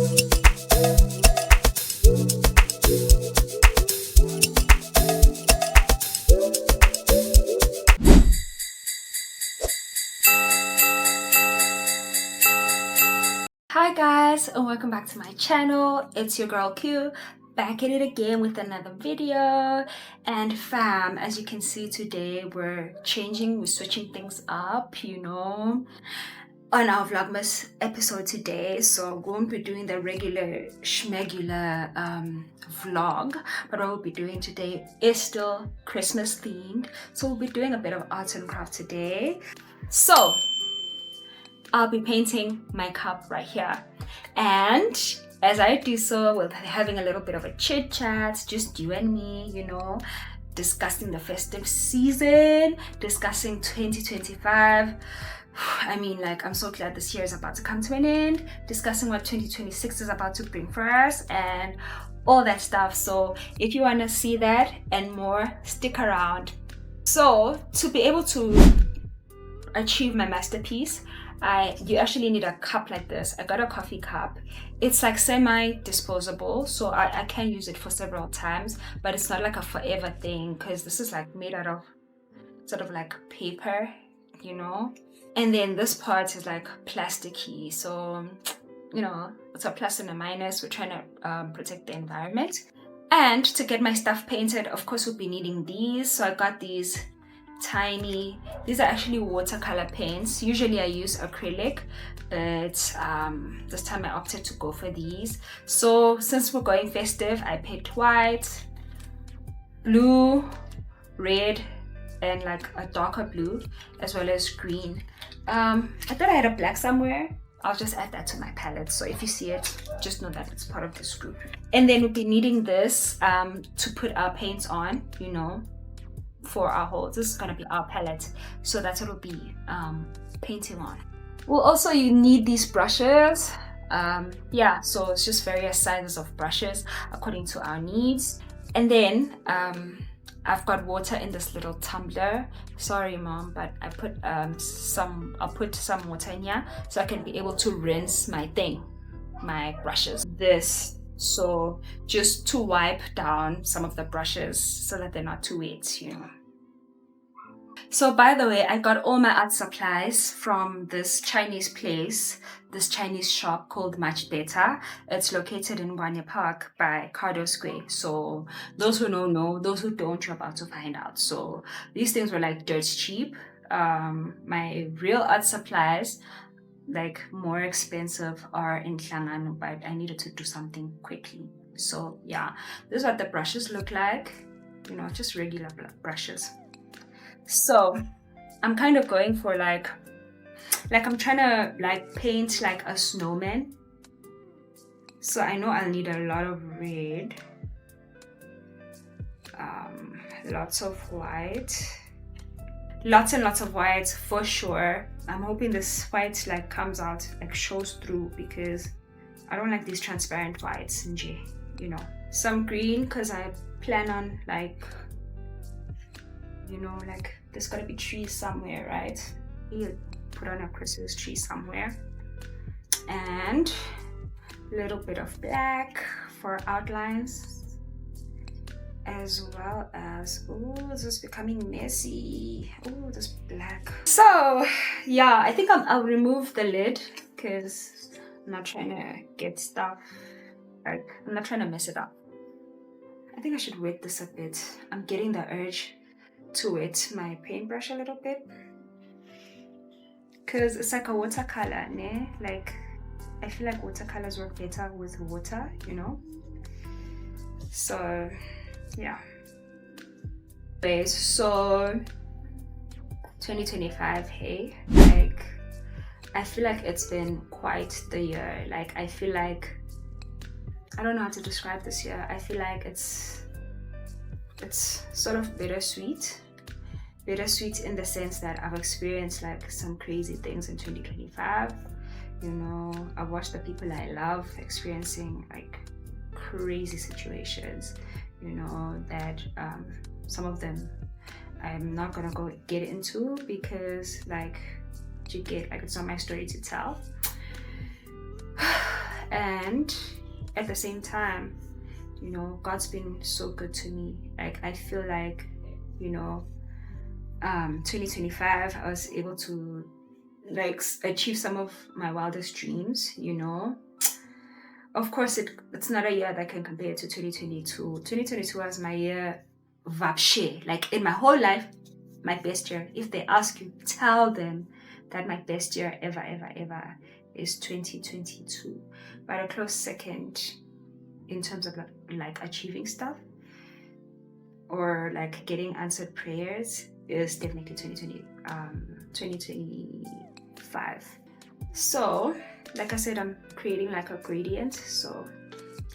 Hi guys, and welcome back to my channel. It's your girl Q, back at it again with another video. And fam, as you can see today, we're switching things up, you know, on our Vlogmas episode today. So we won't be doing the regular schmegular vlog, but what we'll be doing today is still Christmas themed. So we'll be doing a bit of arts and craft today. So I'll be painting my cup right here, and as I do so, we're having a little bit of a chit chat, just you and me, you know, discussing the festive season, discussing 2025. I mean, like, I'm so glad this year is about to come to an end, discussing what 2026 is about to bring for us and all that stuff. So if you want to see that and more, stick around. So to be able to achieve my masterpiece, you actually need a cup like this. I got a coffee cup. It's like semi-disposable, so I can use it for several times, but it's not like a forever thing because this is like made out of sort of like paper, you know. And then this part is like plasticky, so you know, it's a plus and a minus. We're trying to protect the environment. And to get my stuff painted, of course, we'll be needing these. So I got these these are actually watercolor paints. Usually I use acrylic, but this time I opted to go for these. So since we're going festive, I picked white, blue, red, and like a darker blue, as well as green. I thought I had a black somewhere. I'll just add that to my palette, so if you see it, just know that it's part of this group. And then we'll be needing this to put our paints on, you know, for our holes. This is going to be our palette, so that's what we'll be painting on. Well, also you need these brushes. Yeah, so it's just various sizes of brushes according to our needs. And then I've got water in this little tumbler. Sorry mom, but I put I'll put some water in here so I can be able to rinse my brushes. So just to wipe down some of the brushes so that they're not too wet, you know. So by the way, I got all my art supplies from this Chinese place, this Chinese shop called Much Better. It's located in Wanya Park by Cardo Square. So those who know, those who don't, you're about to find out. So these things were like dirt cheap. My real art supplies, like more expensive, are in Hlangano, but I needed to do something quickly. So yeah, this is what the brushes look like, you know, just regular brushes. So I'm kind of going for like I'm trying to like paint like a snowman. So I know I'll need a lot of red, lots of white, lots and lots of white for sure. I'm hoping this white like comes out, like shows through, because I don't like these transparent whites, you know. Some green, because I plan on like, you know, like there's gotta be trees somewhere, right? You put on a Christmas tree somewhere. And a little bit of black for outlines, as well as, oh, this is becoming messy. Oh, this black. So yeah, I think I'll remove the lid because I'm not trying to get stuff, like I'm not trying to mess it up. I think I should wet this a bit. I'm getting the urge to wet my paintbrush a little bit because it's like a watercolor, ne? Like I feel like watercolors work better with water, you know. So yeah. So 2025, hey, like I feel like it's been quite the year. Like I feel like, I don't know how to describe this year. I feel like it's sort of bittersweet in the sense that I've experienced like some crazy things in 2025. You know, I've watched the people I love experiencing like crazy situations, you know, that some of them I'm not gonna get into because like you get, like, it's not my story to tell. And at the same time, you know, God's been so good to me. Like, I feel like, you know, 2025 I was able to like achieve some of my wildest dreams, you know. Of course, it's not a year that can compare to 2022. 2022 was my year vapshe. Like, in my whole life, my best year. If they ask you, tell them that my best year ever is 2022. But a close second in terms of like achieving stuff or like getting answered prayers is definitely 2025. So like I said, I'm creating like a gradient. So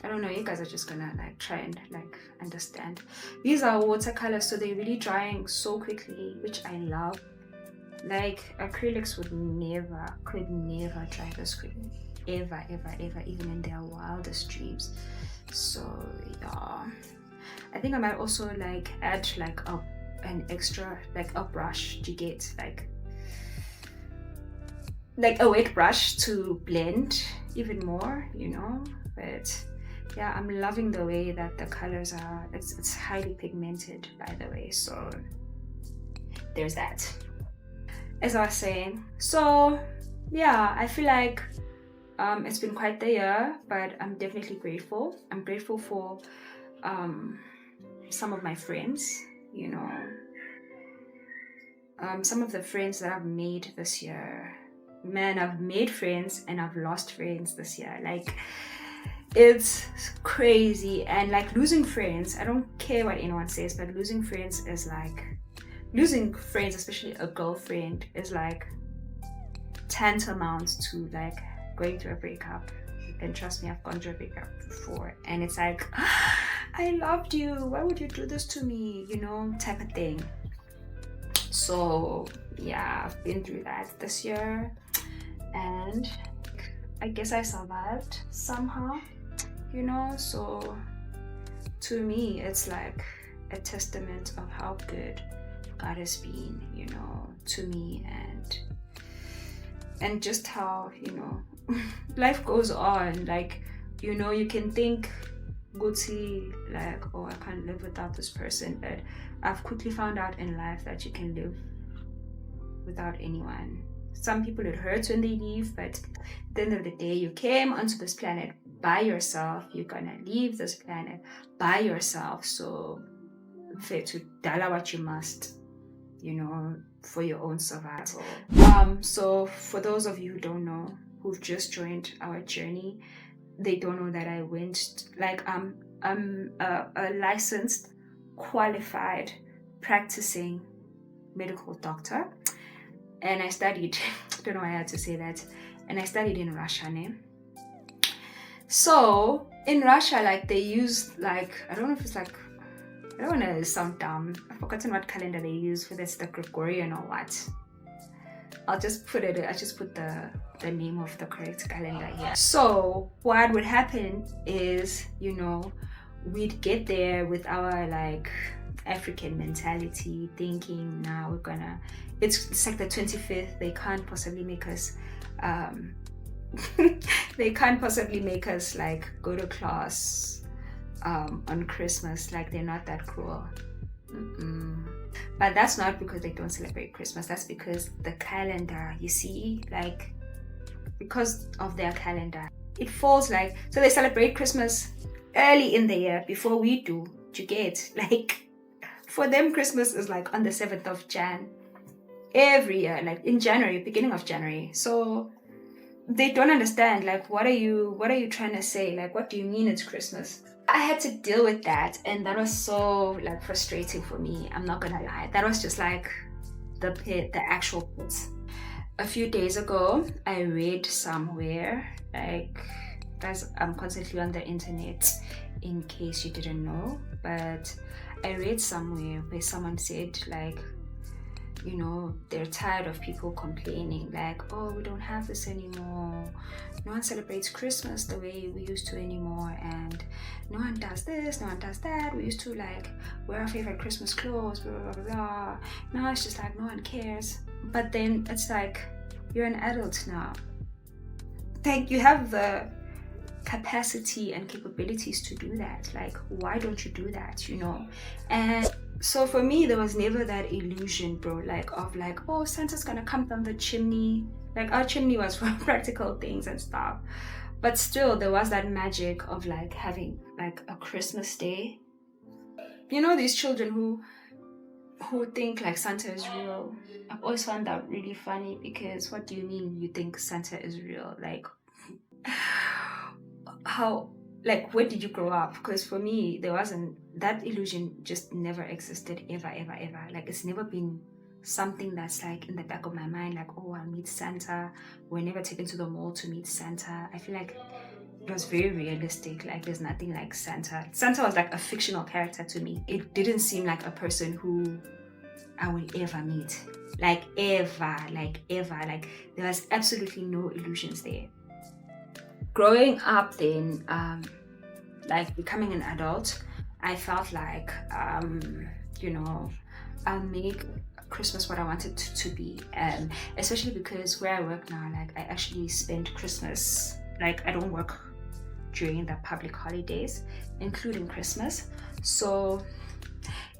I don't know, you guys are just gonna like try and like understand. These are watercolors, so they're really drying so quickly, which I love. Like acrylics could never dry this quickly, ever, even in their wildest dreams. So yeah, I think I might also like add like an extra like a brush to get like a wet brush to blend even more, you know. But yeah, I'm loving the way that the colors are. It's highly pigmented, by the way, so there's that. As I was saying, so yeah, I feel like it's been quite the year, but I'm definitely grateful. I'm grateful for some of my friends, you know, some of the friends that I've made this year. Man, I've made friends and I've lost friends this year. Like, it's crazy. And like losing friends, I don't care what anyone says, but losing friends, especially a girlfriend, is like tantamount to like going through a breakup. And trust me, I've gone through a breakup before, and it's like, I loved you, why would you do this to me, you know, type of thing. So yeah, I've been through that this year, and I guess I survived somehow, you know. So to me, it's like a testament of how good God has been, you know, to me, and just how, you know, life goes on. Like, you know, you can think gutsy, like, oh, I can't live without this person, but I've quickly found out in life that you can live without anyone. Some people, it hurts when they leave, but at the end of the day, you came onto this planet by yourself. You're gonna leave this planet by yourself. So to dollar what you must, you know, for your own survival. So for those of you who don't know, who've just joined our journey, they don't know that I went, like, I'm a licensed, qualified, practicing medical doctor, and I studied, I don't know why I had to say that, and I studied in Russia, ne? So in Russia, like, they use, like, I don't know if it's like, I don't want to sound dumb, I've forgotten what calendar they use, whether it's the Gregorian or what. I just put the name of the correct calendar here. So what would happen is, you know, we'd get there with our like African mentality, thinking, now we're gonna, it's like the 25th, they can't possibly make us like go to class on Christmas. Like, they're not that cruel. But that's not because they don't celebrate Christmas. That's because the calendar, you see, like, because of their calendar, it falls like, so they celebrate Christmas early in the year before we do. You get, like, for them Christmas is like on the 7th of Jan every year, like in January, beginning of January. So they don't understand, like, what are you trying to say? Like, what do you mean it's Christmas? I had to deal with that, and that was so like frustrating for me. I'm not gonna lie. That was just like the actual pit. A few days ago, I read somewhere, like, guys, I'm constantly on the internet in case you didn't know, but I read somewhere where someone said, like, you know, they're tired of people complaining, like, oh, we don't have this anymore, no one celebrates Christmas the way we used to anymore, and no one does this, no one does that, we used to like wear our favorite Christmas clothes, blah blah blah blah. Now it's just like no one cares. But then it's like, you're an adult now, like, you have the capacity and capabilities to do that. Like, why don't you do that, you know? And so for me, there was never that illusion, bro, like of like, oh, Santa's gonna come down the chimney. Like, our chimney was for practical things and stuff, but still there was that magic of like having like a Christmas day. You know, these children who think like Santa is real. I've always found that really funny, because what do you mean you think Santa is real? Like, how, like, where did you grow up? Because for me, there wasn't that illusion, just never existed ever, ever, ever. Like, it's never been something that's like in the back of my mind, like, oh, I'll meet Santa. We're never taken to the mall to meet Santa. I feel like it was very realistic. Like, there's nothing like Santa. Santa was like a fictional character to me. It didn't seem like a person who I will ever meet. Like, ever. Like, there was absolutely no illusions there. Growing up then, like becoming an adult, I felt like, you know, I'll make Christmas what I wanted to be. Especially because where I work now, like, I actually spend Christmas, like, I don't work during the public holidays, including Christmas. So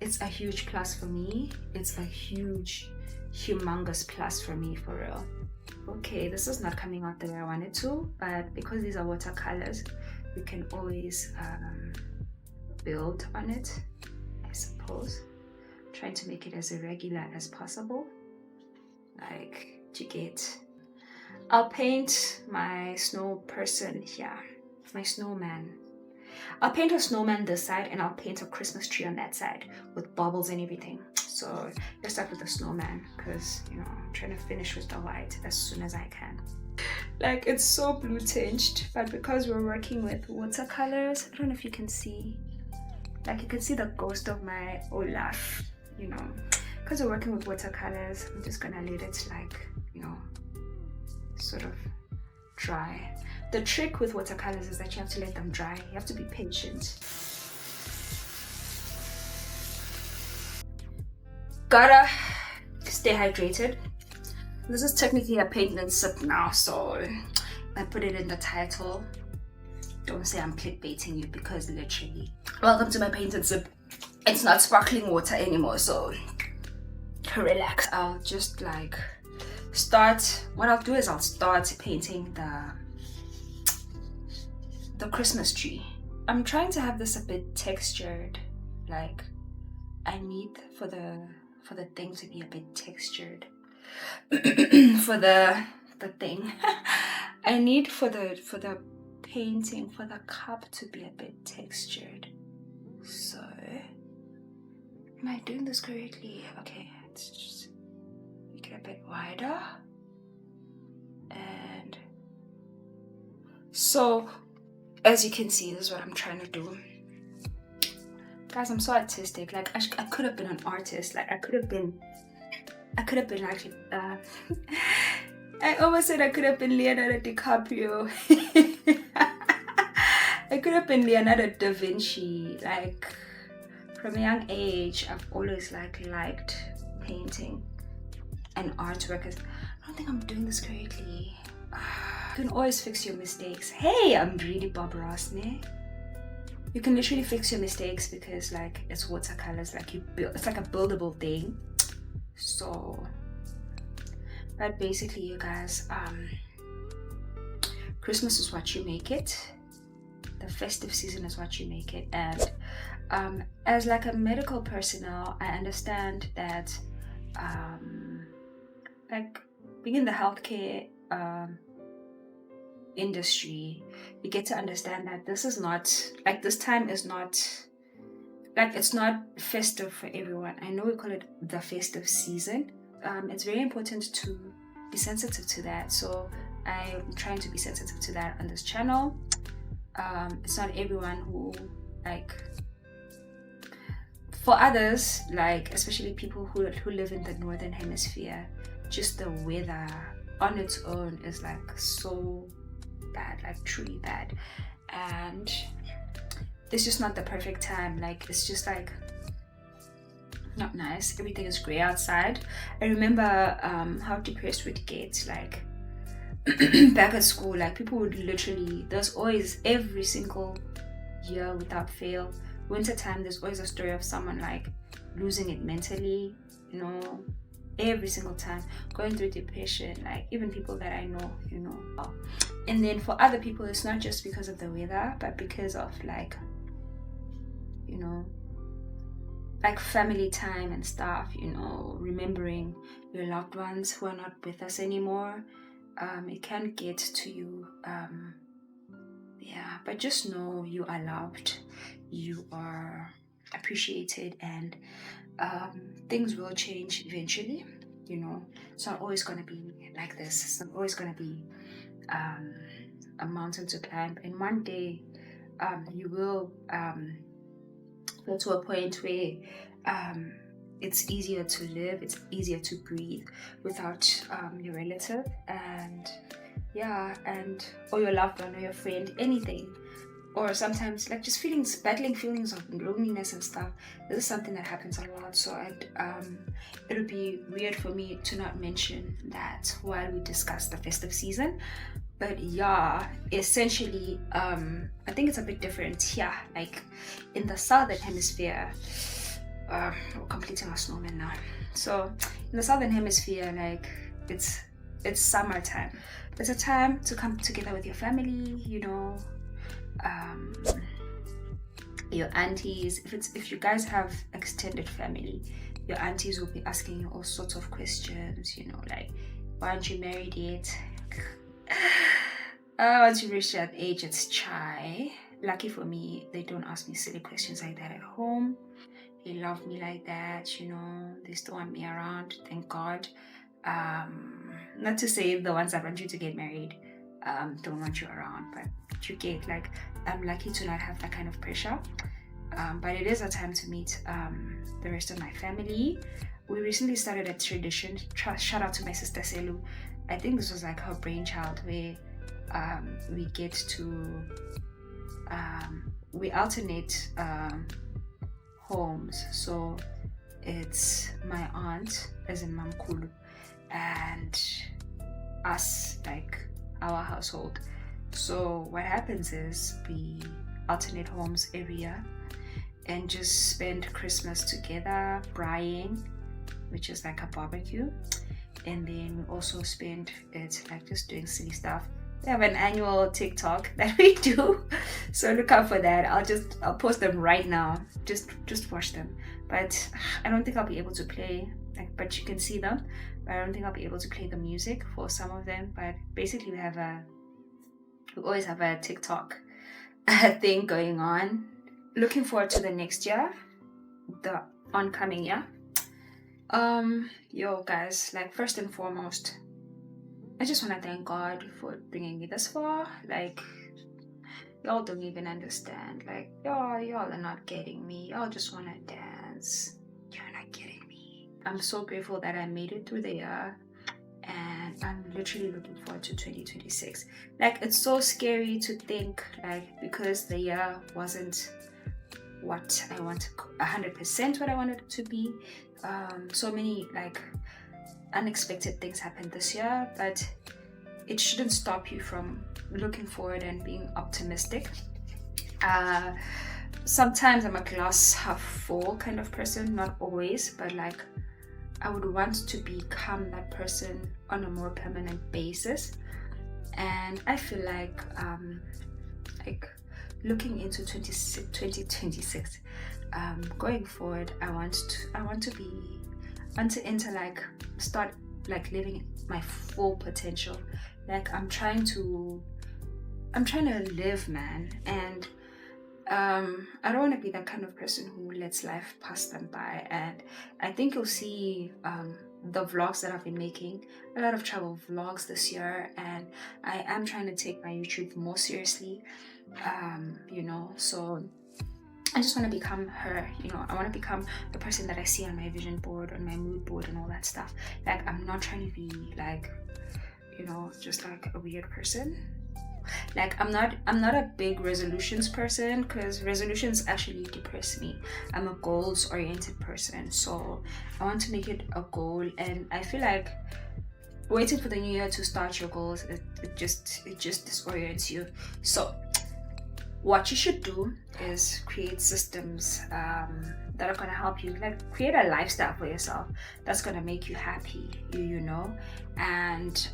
it's a huge plus for me. It's a huge, humongous plus for me, for real. Okay, this is not coming out the way I wanted to, but because these are watercolors, we can always build on it, I suppose. Trying to make it as irregular as possible, like, to get. I'll paint my snow person here, my snowman. I'll paint a snowman this side, and I'll paint a Christmas tree on that side with bubbles and everything. So let's start with the snowman, because, you know, I'm trying to finish with the white as soon as I can. Like, it's so blue tinged, but because we're working with watercolors, I don't know if you can see, like, you can see the ghost of my Olaf, you know. Because we're working with watercolors, I'm just gonna let it, like, you know, sort of dry. The trick with watercolors is that you have to let them dry. You have to be patient. Gotta stay hydrated. This is technically a paint and sip now, so I put it in the title. Don't say I'm clickbaiting you, because literally, welcome to my paint and sip. It's not sparkling water anymore, so relax. I'll just like start, what I'll do is I'll start painting the Christmas tree. I'm trying to have this a bit textured. Like, I need for the thing to be a bit textured. for the thing. I need for the painting, for the cup to be a bit textured. So, am I doing this correctly? Okay, let's just make it a bit wider. And so, as you can see, this is what I'm trying to do. Guys, I'm so artistic. Like, I could have been an artist. Like, I could have been like, I almost said I could have been Leonardo DiCaprio. I could have been Leonardo da Vinci. Like, from a young age, I've always liked painting and artwork. I don't think I'm doing this correctly. You can always fix your mistakes. Hey, I'm really Bob Ross, ne? You can literally fix your mistakes, because like, it's watercolors. Like, you build, it's like a buildable thing. So, but basically, you guys, Christmas is what you make it. The festive season is what you make it. And as like a medical personnel, I understand that like, being in the healthcare industry, you get to understand that this is not, like, this time is not, like, it's not festive for everyone. I know we call it the festive season. It's very important to be sensitive to that. So I'm trying to be sensitive to that on this channel. It's not everyone who, like, for others, like, especially people who live in the northern hemisphere, just the weather on its own is like so bad, like truly bad. And it's just not the perfect time. Like, it's just like not nice. Everything is gray outside. I remember how depressed we'd get, like, back at school, like people would literally, there's always, every single year without fail, wintertime, there's always a story of someone like losing it mentally, you know, every single time, going through depression, like even people that I know, you know. And then for other people, it's not just because of the weather, but because of like, you know, like family time and stuff, you know, remembering your loved ones who are not with us anymore. It can get to you. Yeah, but just know you are loved, you are appreciated, and things will change eventually. You know, it's not always going to be like this. It's not always going to be a mountain to climb. And one day you will get to a point where it's easier to live, it's easier to breathe without your relative, and yeah, and or your loved one or your friend, anything. Or sometimes like just battling feelings of loneliness and stuff. This is something that happens a lot, so it would be weird for me to not mention that while we discuss the festive season. But yeah, essentially I think it's a bit different here, like in the southern hemisphere. We're completing our snowman now. So in the southern hemisphere, like it's summertime. It's a time to come together with your family, you know, your aunties. If you guys have extended family, your aunties will be asking you all sorts of questions, you know, like, why aren't you married yet? Once you reach that age, it's chai. Lucky for me, they don't ask me silly questions like that at home. They love me like that, you know. They still want me around, thank God. Not to say the ones that want you to get married don't want you around, but you get, like, I'm lucky to not have that kind of pressure. But it is a time to meet the rest of my family. We recently started a tradition. Shout out to my sister Selu. I think this was like her brainchild, where we get to we alternate homes. So it's my aunt, as in Mam Kulu, and us, like our household. So what happens is we alternate homes every year and just spend Christmas together, braaiing, which is like a barbecue. And then we also spend it like just doing silly stuff. We have an annual TikTok that we do, so look out for that. I'll post them right now. Just watch them. But I don't think I'll be able to play, like, but you can see them. But I don't think I'll be able to play the music for some of them. But basically, we always have a TikTok thing going on. Looking forward to the next year, the oncoming year. Yo guys, like, first and foremost, I just want to thank God for bringing me this far. Like, y'all don't even understand. Like, y'all are not getting me. Y'all just want to dance. You're not getting me. I'm so grateful that I made it through the year, and I'm literally looking forward to 2026. Like, it's so scary to think, like, because the year wasn't what I wanted, 100% what I wanted it to be. So many, like, unexpected things happened this year, but it shouldn't stop you from looking forward and being optimistic. Sometimes I'm a glass half full kind of person, not always, but like, I would want to become that person on a more permanent basis. And I feel like looking into 2026, going forward, I want to enter, like, start like living my full potential. Like, I'm trying to live, man. And I don't want to be that kind of person who lets life pass them by. And I think you'll see the vlogs that I've been making, a lot of travel vlogs this year, and I am trying to take my YouTube more seriously, you know. So I just want to become her, you know. I want to become the person that I see on my vision board, on my mood board, and all that stuff. Like, I'm not trying to be like, you know, just like a weird person. Like, I'm not a big resolutions person, because resolutions actually depress me. I'm a goals oriented person, so I want to make it a goal. And I feel like waiting for the new year to start your goals, it just disorients you. So what you should do is create systems that are going to help you, like create a lifestyle for yourself that's going to make you happy, you know, and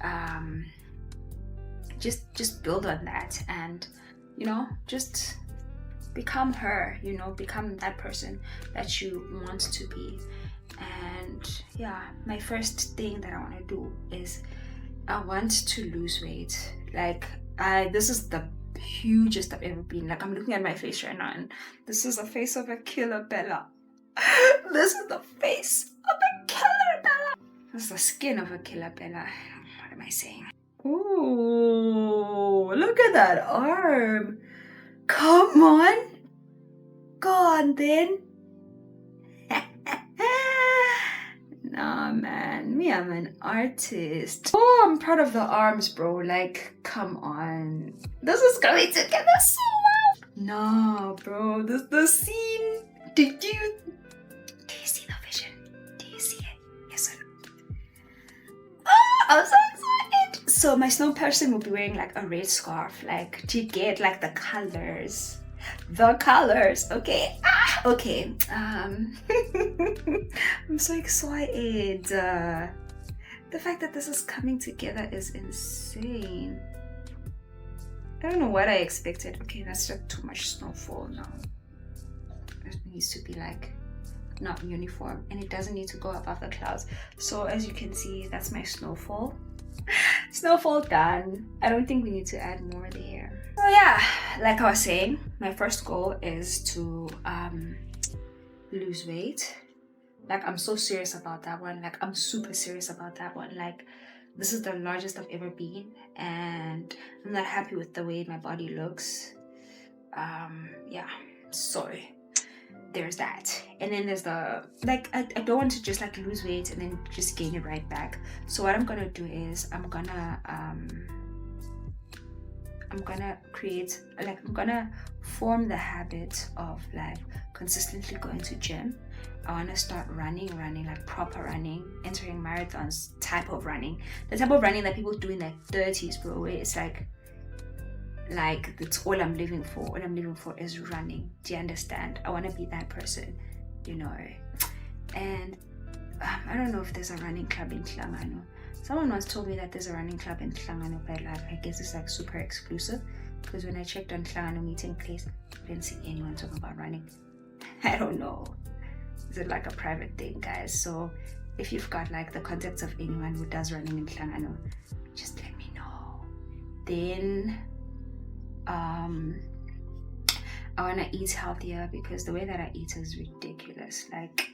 just build on that, and you know, just become her, you know, become that person that you want to be. And yeah, my first thing that I want to do is I want to lose weight. Like this is the hugest I've ever been. Like I'm looking at my face right now, and this is the face of a killer Bella. This is the face of a killer Bella. This is the skin of a killer Bella. What am I saying? Ooh, look at that arm. Come on. Go on then. Nah, man, me, I'm an artist. Oh, I'm proud of the arms, bro. Like, come on. This is going together so well. Nah, bro, this the scene. Do you see the vision? Do you see it? Yes or no? Oh, I'm so excited. So my snow person will be wearing like a red scarf. Like, do you get like the colors? The colors, okay? Okay. I'm so excited. The fact that this is coming together is insane. I don't know what I expected. Okay, that's just too much snowfall now. It needs to be like not uniform, and it doesn't need to go above the clouds. So as you can see, that's my snowfall. Snowfall done. I don't think we need to add more there. So yeah, like I was saying, my first goal is to lose weight. Like I'm so serious about that one. Like I'm super serious about that one. Like this is the largest I've ever been, and I'm not happy with the way my body looks. Yeah, so there's that. And then there's the like I don't want to just like lose weight and then just gain it right back. So what I'm gonna do is I'm gonna create, like I'm gonna form the habit of like consistently going to gym. I want to start running like proper running, entering marathons type of running, the type of running that people do in their 30s, bro, where it's like that's all I'm living for. All I'm living for is running. Do you understand? I want to be that person, you know. And I don't know if there's a running club in Tlangano. Someone once told me that there's a running club in Tlangano, but like I guess it's like super exclusive, because when I checked on Tlangano meeting place, I didn't see anyone talking about running. I don't know. Is it like a private thing, guys? So if you've got like the contacts of anyone who does running in Tlangano, just let me know. Then I want to eat healthier, because the way that I eat is ridiculous. Like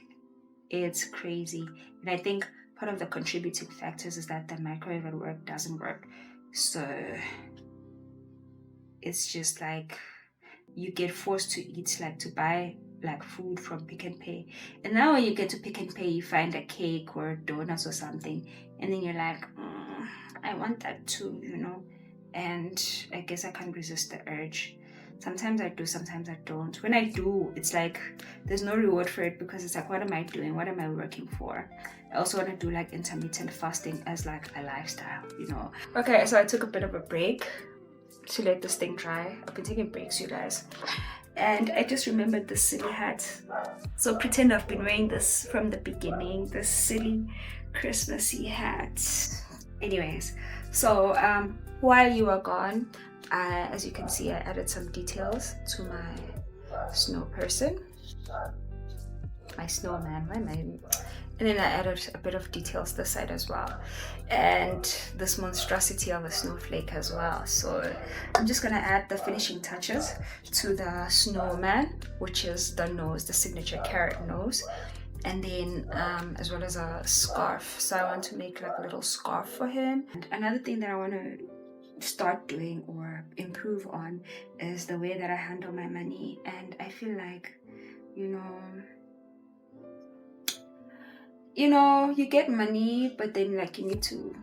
it's crazy. And I think part of the contributing factors is that the microwave at work doesn't work. So it's just like you get forced to eat, like to buy like food from Pick and Pay. And now when you get to Pick and Pay, you find a cake or donuts or something. And then you're like, I want that too, you know? And I guess I can't resist the urge. Sometimes I do, sometimes I don't. When I do, it's like there's no reward for it, because it's like, what am I doing? What am I working for? I also want to do like intermittent fasting as like a lifestyle, you know. Okay, so I took a bit of a break to let this thing dry. I've been taking breaks, you guys. And I just remembered this silly hat. So pretend I've been wearing this from the beginning, this silly Christmassy hat. Anyways, so while you were gone, as you can see, I added some details to my snow person, my snowman, and then I added a bit of details this side as well, and this monstrosity of a snowflake as well. So I'm just gonna add the finishing touches to the snowman, which is the nose, the signature carrot nose, and then as well as a scarf. So I want to make like a little scarf for him. And another thing that I want to start doing or improve on is the way that I handle my money. And I feel like, you know, you get money, but then like you need to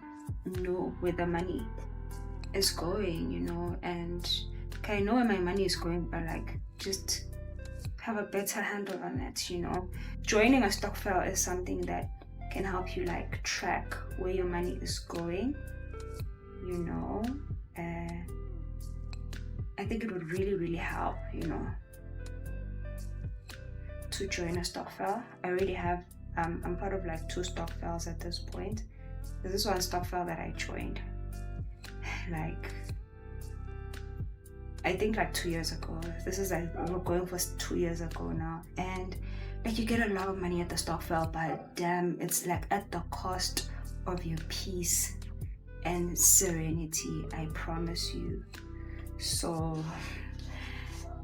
know where the money is going, you know. And okay, I know where my money is going, but like just have a better handle on it, you know. Joining a stokvel is something that can help you like track where your money is going, you know. I think it would really help, you know, to join a stokvel. I already have I'm part of like 2 stokvels at this point. This is one stokvel that I joined like I think like 2 years ago. This is like we're going for 2 years ago now, and like you get a lot of money at the stokvel, but damn, it's like at the cost of your peace and serenity, I promise you. So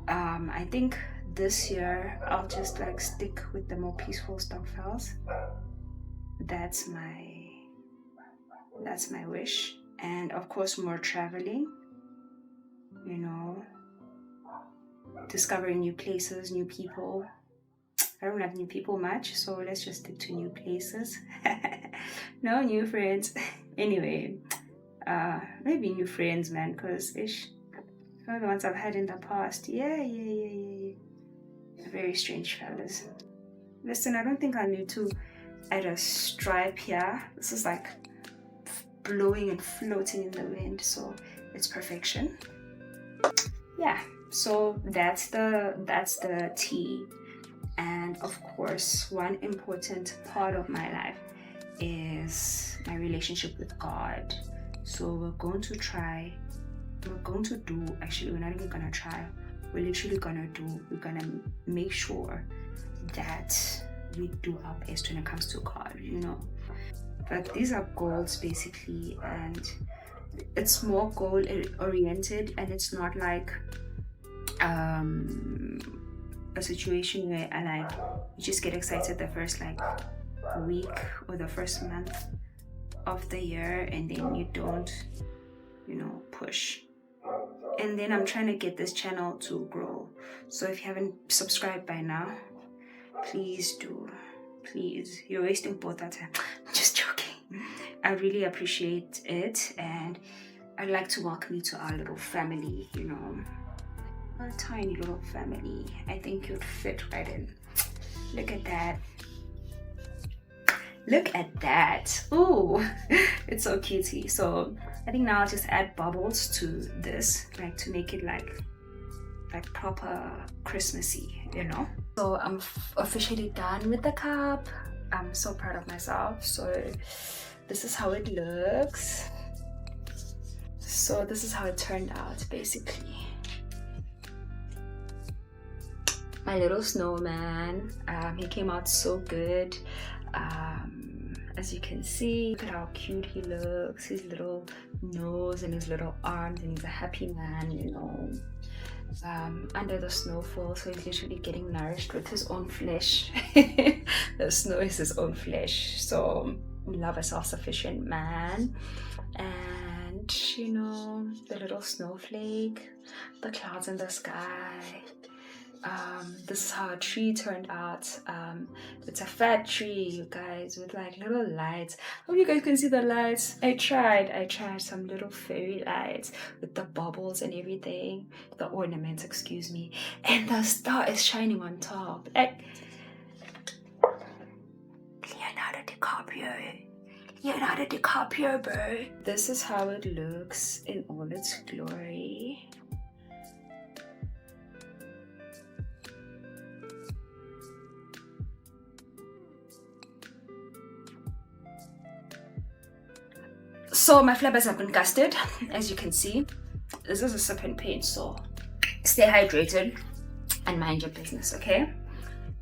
I think this year I'll just like stick with the more peaceful stokvels. That's my wish. And of course more traveling, you know, discovering new places, new people. I don't have new people much, so let's just stick to new places. No new friends. Anyway, maybe new friends, man, because ish, some of the ones I've had in the past, yeah. Very strange fellas. Listen, I don't think I need to add a stripe here. This is like blowing and floating in the wind, so it's perfection. Yeah, so that's the tea. And of course, one important part of my life is my relationship with God. So we're going to do, actually we're not even gonna try, we're literally gonna make sure that we do our best when it comes to God, you know. But these are goals basically, and it's more goal oriented, and it's not like a situation where you just get excited the first like week or the first month of the year and then you don't, you know, push. And then I'm trying to get this channel to grow, so if you haven't subscribed by now, please do. Please, you're wasting both our time. I'm just joking. I really appreciate it, and I'd like to welcome you to our little family, you know, a tiny little family. I think you'd fit right in. Look at that. Look at that. Ooh, it's so cutesy. So I think now I'll just add bubbles to this, like to make it like proper Christmassy, you know. So I'm officially done with the cup. I'm so proud of myself. So this is how it looks. So this is how it turned out basically. My little snowman, he came out so good. As you can see, look at how cute he looks, his little nose and his little arms, and he's a happy man, you know. Under the snowfall, so he's literally getting nourished with his own flesh. The snow is his own flesh, so we love a self-sufficient man. And you know, the little snowflake, the clouds in the sky. This is how a tree turned out. It's a fat tree, you guys, with like little lights. Hope you guys can see the lights. I tried some little fairy lights with the bubbles and everything, the ornaments, excuse me, and the star is shining on top, like Leonardo DiCaprio, bro. This is how it looks in all its glory. So my flappers have been custard, as you can see. This is a sip and paint, so stay hydrated and mind your business, okay?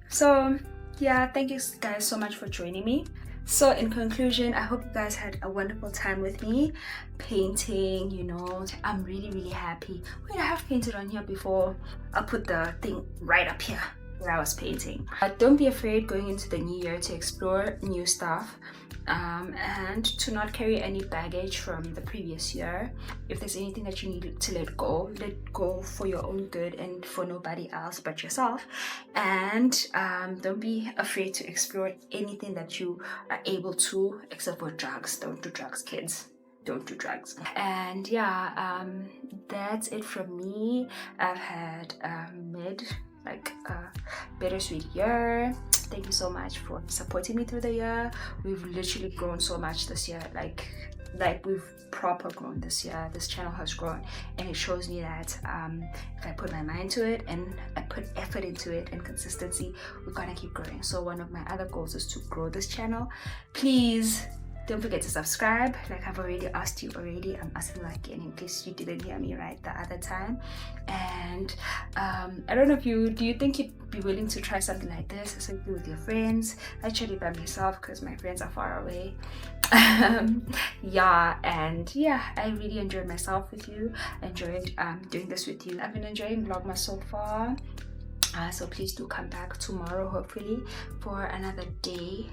So yeah, thank you guys so much for joining me. So in conclusion, I hope you guys had a wonderful time with me painting, you know. I'm really happy. Wait, I have painted on here before. I'll put the thing right up here where I was painting. Don't be afraid going into the new year to explore new stuff. And to not carry any baggage from the previous year. If there's anything that you need to let go for your own good and for nobody else but yourself. And don't be afraid to explore anything that you are able to, except for drugs. Don't do drugs, kids. Don't do drugs. And yeah, that's it from me. I've had like a bittersweet year. Thank you so much for supporting me through the year. We've literally grown so much this year, like we've proper grown this year. This channel has grown, and it shows me that if I put my mind to it and I put effort into it and consistency, we're gonna keep growing. So one of my other goals is to grow this channel. Please don't forget to subscribe, like I've already asked you already. I'm asking again in case you didn't hear me right the other time. And I don't know if do you think you'd be willing to try something like this, especially with your friends? Actually by myself, because my friends are far away. Yeah, and yeah, I really enjoyed myself with you. I enjoyed doing this with you. I've been enjoying Vlogmas so far. So please do come back tomorrow, hopefully, for another day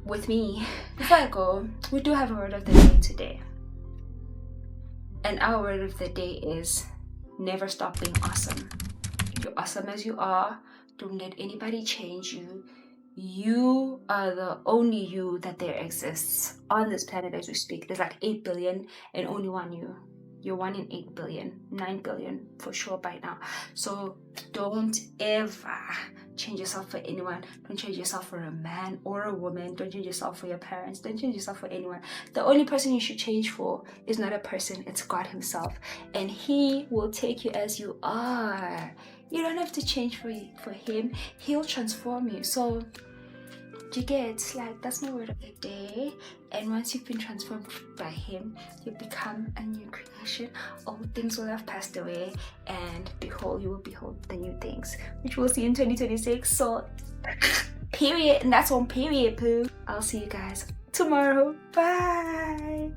with me. Before I go, we do have a word of the day today, and our word of the day is never stop being awesome. You're awesome as you are. Don't let anybody change you. You are the only you that there exists on this planet as we speak. There's like 8 billion and only one you. You're 1 in 8 billion, 9 billion for sure by now. So don't ever change yourself for anyone. Don't change yourself for a man or a woman. Don't change yourself for your parents. Don't change yourself for anyone. The only person you should change for is not a person, it's God himself. And he will take you as you are. You don't have to change for him. He'll transform you. So you get, like, that's my word of the day. And once you've been transformed by him, you become a new creation. Old things will have passed away, and behold, you will behold the new things, which we'll see in 2026. So period. And that's on period, poo. I'll see you guys tomorrow. Bye.